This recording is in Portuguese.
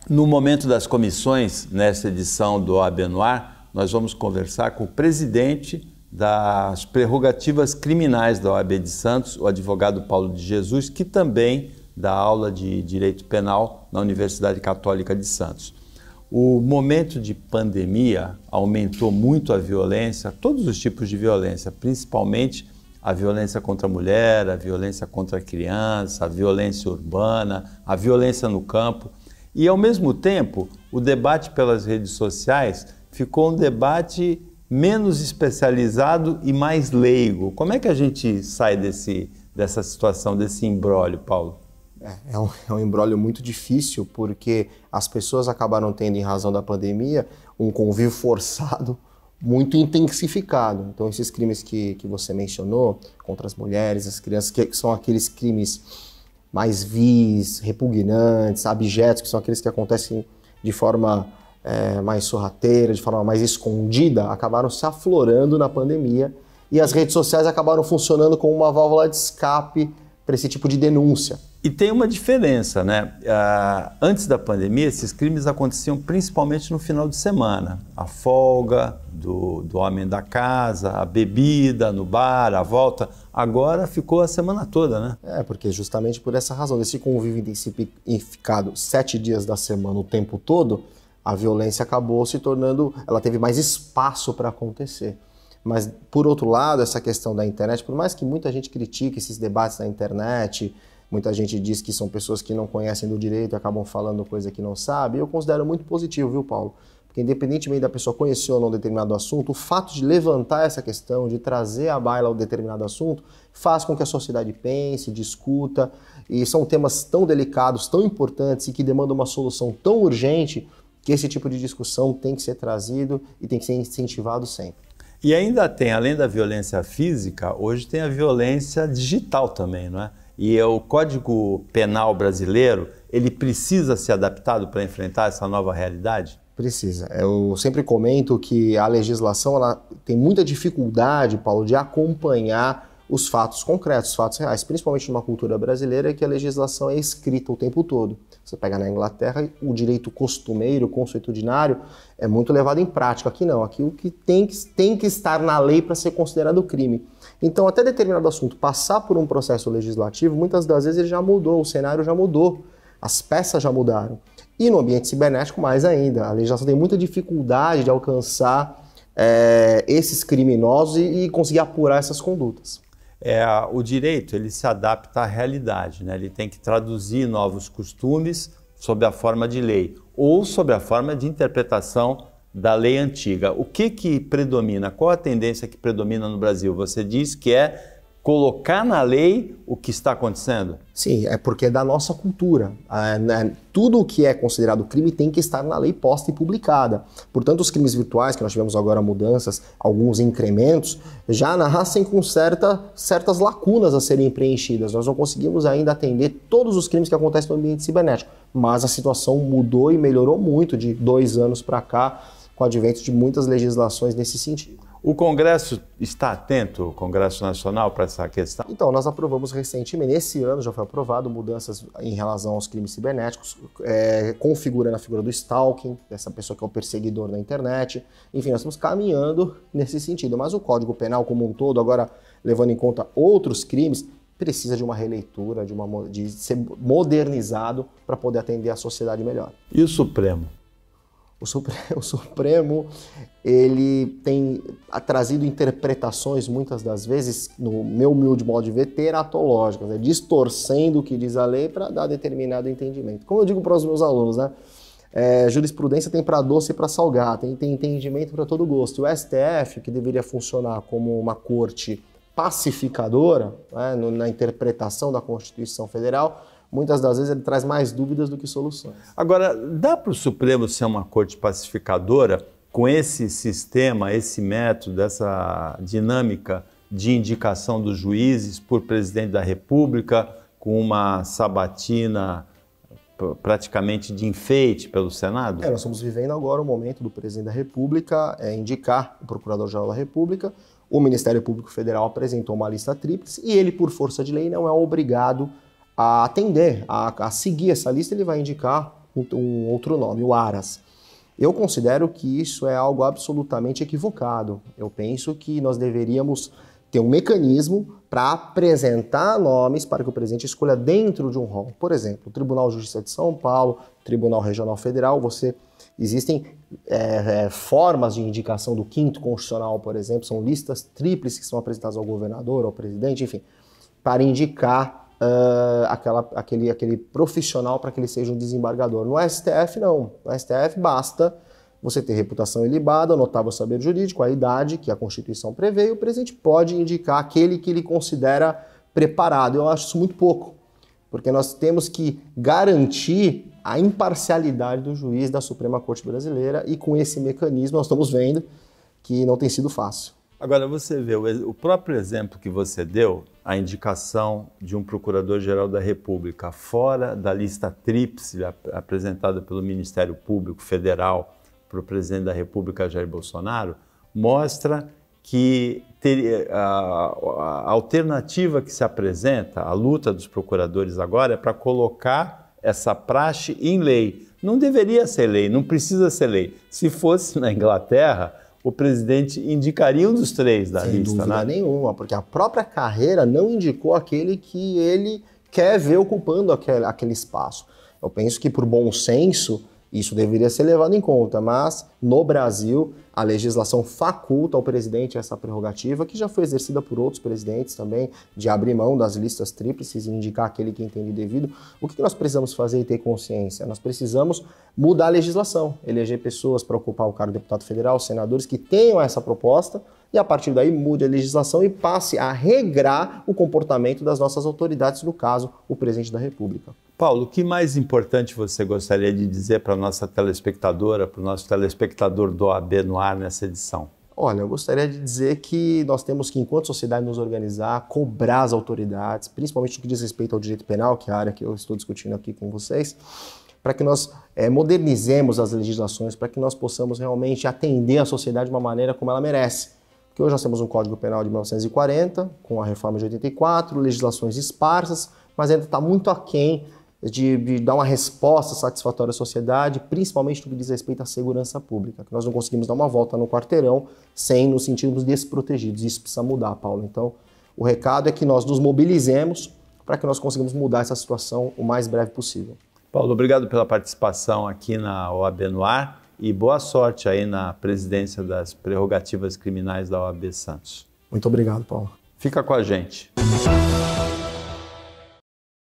No momento das comissões, nessa edição do OAB no Ar, nós vamos conversar com o presidente das prerrogativas criminais da OAB de Santos, o advogado Paulo de Jesus, que também dá aula de Direito Penal na Universidade Católica de Santos. O momento de pandemia aumentou muito a violência, todos os tipos de violência, principalmente a violência contra a mulher, a violência contra a criança, a violência urbana, a violência no campo. E, ao mesmo tempo, o debate pelas redes sociais ficou um debate menos especializado e mais leigo. Como é que a gente sai dessa situação, desse imbróglio, Paulo? É um imbróglio muito difícil, porque as pessoas acabaram tendo, em razão da pandemia, um convívio forçado muito intensificado. Então, esses crimes que você mencionou, contra as mulheres, as crianças, que são aqueles crimes mais vis, repugnantes, abjetos, que são aqueles que acontecem de forma mais sorrateira, de forma mais escondida, acabaram se aflorando na pandemia, e as redes sociais acabaram funcionando como uma válvula de escape para esse tipo de denúncia. E tem uma diferença, né? Antes da pandemia, esses crimes aconteciam principalmente no final de semana. A folga do homem da casa, a bebida no bar, a volta. Agora ficou a semana toda, né? Porque justamente por essa razão, desse convívio intensificado 7 dias da semana o tempo todo, a violência acabou se tornando, ela teve mais espaço para acontecer. Mas, por outro lado, essa questão da internet, por mais que muita gente critique esses debates na internet, muita gente diz que são pessoas que não conhecem do direito e acabam falando coisa que não sabe, eu considero muito positivo, viu, Paulo? Porque independentemente da pessoa conhecer ou não um determinado assunto, o fato de levantar essa questão, de trazer à baila um determinado assunto, faz com que a sociedade pense, discuta, e são temas tão delicados, tão importantes e que demandam uma solução tão urgente, que esse tipo de discussão tem que ser trazido e tem que ser incentivado sempre. E ainda tem, além da violência física, hoje tem a violência digital também, não é? E o Código Penal brasileiro, ele precisa ser adaptado para enfrentar essa nova realidade? Precisa. Eu sempre comento que a legislação ela tem muita dificuldade, Paulo, de acompanhar os fatos concretos, os fatos reais, principalmente numa cultura brasileira que a legislação é escrita o tempo todo. Você pega na Inglaterra, o direito costumeiro, consuetudinário, é muito levado em prática. Aqui não, aqui o que tem que estar na lei para ser considerado crime. Então, até determinado assunto passar por um processo legislativo, muitas das vezes ele já mudou, o cenário já mudou, as peças já mudaram. E no ambiente cibernético, mais ainda, a legislação tem muita dificuldade de alcançar esses criminosos e conseguir apurar essas condutas. O direito ele se adapta à realidade, né? Ele tem que traduzir novos costumes sob a forma de lei ou sob a forma de interpretação da lei antiga. O que predomina? Qual a tendência que predomina no Brasil? Você diz que é colocar na lei o que está acontecendo? Sim, é porque é da nossa cultura. Tudo o que é considerado crime tem que estar na lei posta e publicada. Portanto, os crimes virtuais, que nós tivemos agora mudanças, alguns incrementos, já nascem com certas lacunas a serem preenchidas. Nós não conseguimos ainda atender todos os crimes que acontecem no ambiente cibernético, mas a situação mudou e melhorou muito de 2 anos para cá, com o advento de muitas legislações nesse sentido. O Congresso está atento, o Congresso Nacional, para essa questão? Então, nós aprovamos recentemente, esse ano já foi aprovado, mudanças em relação aos crimes cibernéticos, configurando a figura do stalking, dessa pessoa que é o perseguidor na internet. Enfim, nós estamos caminhando nesse sentido. Mas o Código Penal como um todo, agora levando em conta outros crimes, precisa de uma releitura, de ser modernizado para poder atender a sociedade melhor. E o Supremo? O Supremo, ele tem trazido interpretações, muitas das vezes, no meu humilde modo de ver, teratológicas, né? Distorcendo o que diz a lei para dar determinado entendimento. Como eu digo para os meus alunos, né? Jurisprudência tem para doce e para salgado, tem entendimento para todo gosto. O STF, que deveria funcionar como uma corte pacificadora, né, na interpretação da Constituição Federal, muitas das vezes ele traz mais dúvidas do que soluções. Agora, dá para o Supremo ser uma corte pacificadora com esse sistema, esse método, essa dinâmica de indicação dos juízes por presidente da República, com uma sabatina praticamente de enfeite pelo Senado? Nós estamos vivendo agora o momento do presidente da República indicar o Procurador-Geral da República. O Ministério Público Federal apresentou uma lista tríplice e ele, por força de lei, não é obrigado a atender, a seguir essa lista. Ele vai indicar um outro nome, o Aras. Eu considero que isso é algo absolutamente equivocado. Eu penso que nós deveríamos ter um mecanismo para apresentar nomes para que o presidente escolha dentro de um rol. Por exemplo, o Tribunal de Justiça de São Paulo, Tribunal Regional Federal, existem formas de indicação do 5º Constitucional, por exemplo, são listas tríplices que são apresentadas ao governador, ao presidente, enfim, para indicar aquele profissional para que ele seja um desembargador. No STF, não. No STF, basta você ter reputação ilibada, notável saber jurídico, a idade que a Constituição prevê, e o presidente pode indicar aquele que ele considera preparado. Eu acho isso muito pouco, porque nós temos que garantir a imparcialidade do juiz da Suprema Corte Brasileira, e com esse mecanismo nós estamos vendo que não tem sido fácil. Agora, você vê o próprio exemplo que você deu, a indicação de um Procurador-Geral da República fora da lista tríplice apresentada pelo Ministério Público Federal para o presidente da República, Jair Bolsonaro, mostra que a alternativa que se apresenta, a luta dos procuradores agora, é para colocar essa praxe em lei. Não deveria ser lei, não precisa ser lei. Se fosse na Inglaterra, o presidente indicaria um dos 3 da lista, né? Sem dúvida nenhuma, porque a própria carreira não indicou aquele que ele quer ver ocupando aquele espaço. Eu penso que, por bom senso, isso deveria ser levado em conta, mas no Brasil a legislação faculta ao presidente essa prerrogativa, que já foi exercida por outros presidentes também, de abrir mão das listas tríplices e indicar aquele que entende devido. O que nós precisamos fazer e ter consciência? Nós precisamos mudar a legislação, eleger pessoas para ocupar o cargo de deputado federal, senadores que tenham essa proposta, e a partir daí mude a legislação e passe a regrar o comportamento das nossas autoridades, no caso, o presidente da República. Paulo, o que mais importante você gostaria de dizer para a nossa telespectadora, para o nosso telespectador do OAB no ar nessa edição? Olha, eu gostaria de dizer que nós temos que, enquanto sociedade, nos organizar, cobrar as autoridades, principalmente no que diz respeito ao direito penal, que é a área que eu estou discutindo aqui com vocês, para que nós modernizemos as legislações, para que nós possamos realmente atender a sociedade de uma maneira como ela merece. Porque hoje nós temos um Código Penal de 1940, com a reforma de 84, legislações esparsas, mas ainda está muito aquém de dar uma resposta satisfatória à sociedade, principalmente no que diz respeito à segurança pública, que nós não conseguimos dar uma volta no quarteirão sem nos sentirmos desprotegidos. Isso precisa mudar, Paulo. Então, o recado é que nós nos mobilizemos para que nós consigamos mudar essa situação o mais breve possível. Paulo, obrigado pela participação aqui na OAB no ar e boa sorte aí na presidência das prerrogativas criminais da OAB Santos. Muito obrigado, Paulo. Fica com a gente.